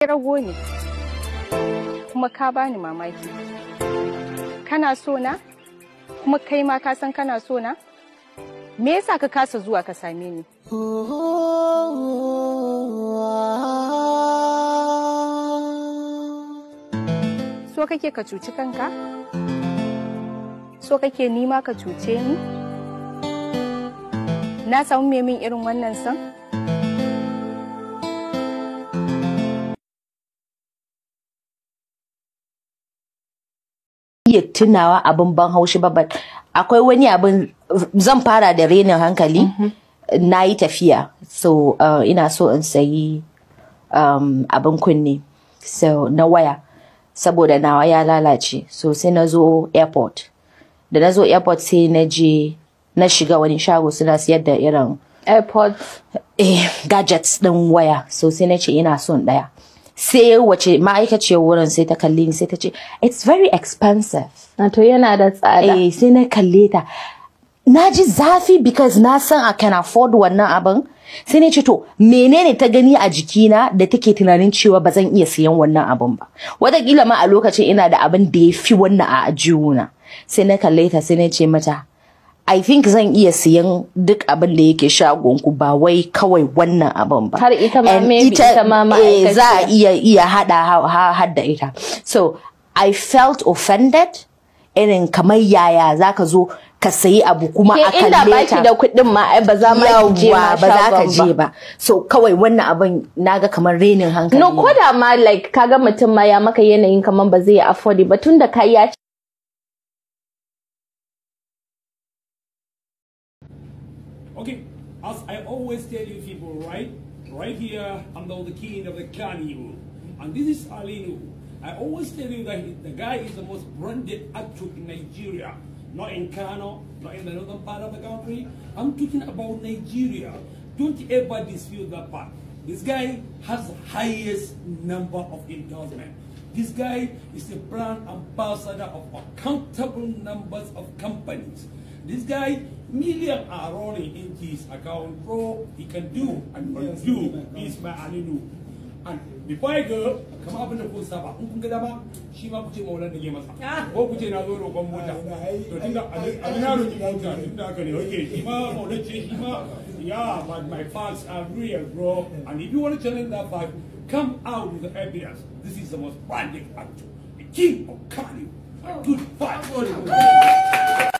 rago ne kuma ka bani mamaki. Kana so na kuma kai ma ka san kana so na? Me yasa ka kasa zuwa ka same ni? So kake ka cuci kanka? So kake nima ka cuce ni? Na samu me min irin wannan san? Iya tunawa abin ban haushi ba, akwai wani abin zan fara da renin hankali. Na yi tafiya, so ina so in sayi abin kunne, so na waya, saboda nawa ya lalace, so sai na zo airport. Da na zo airport sai na je na shiga wani shago suna siyar da irin airport gadgets din waya, so sai na ce ina son daya. Sai wace ma'aikaciyar wurin sai ta kalle ni sai ta ce it's very expensive. To yana da tsada. Sai na kalle ta. Na ji zafi because na san I can afford wannan abin. Sai na ce to menene ta gani a jikina da take tunanin cewa ba zan iya siyan wannan abin ba. Wataƙila ma a lokacin ina da abin da ya fi wannan a ajiyuna. Sai na kalle ta sai na ce mata I think zan iya siyan duk abin da yake shagonku ba wai kawai wannan abin ba. Har ita ma maybe ita ma ma'aikaciya. Za a iya hada ita. So I felt offended. Irin kamar yaya zaka zo ka sayi abu kuma a kalle ta. Inda baki da kuɗin ma ai ba za ma je ma ba za ka je ba. So kawai wannan abin naga kamar renin hankali. No, ko da ma like kaga mutum ma ya maka yanayin kamar ba zai afford ba tunda kai ya. Okay, as I always tell you people, right here, I'm the king of the Kyakkyawar, and this is Alinu. I always tell you that the guy is the most branded actor in Nigeria, not in Kano, not in the northern part of the country. I'm talking about Nigeria. Don't ever dispute that part. This guy has the highest number of endorsement. This guy is the brand ambassador of accountable numbers of companies. This guy, millions are rolling into his account, bro. He can do and undo. He's my Alinu. And before I go, come up in the full saba. She ma kuce maulan da ke masa. Ko kuce na zo roƙon mota. To tunda Alina roƙi mota, tunda haka ne. Okay, shi ma maulan ce, shi ma. Yeah, but my fans are real, bro. And if you want to challenge that fact, come out with the evidence. This is the most branded actor, the king of Kyakkyawar. Good fight.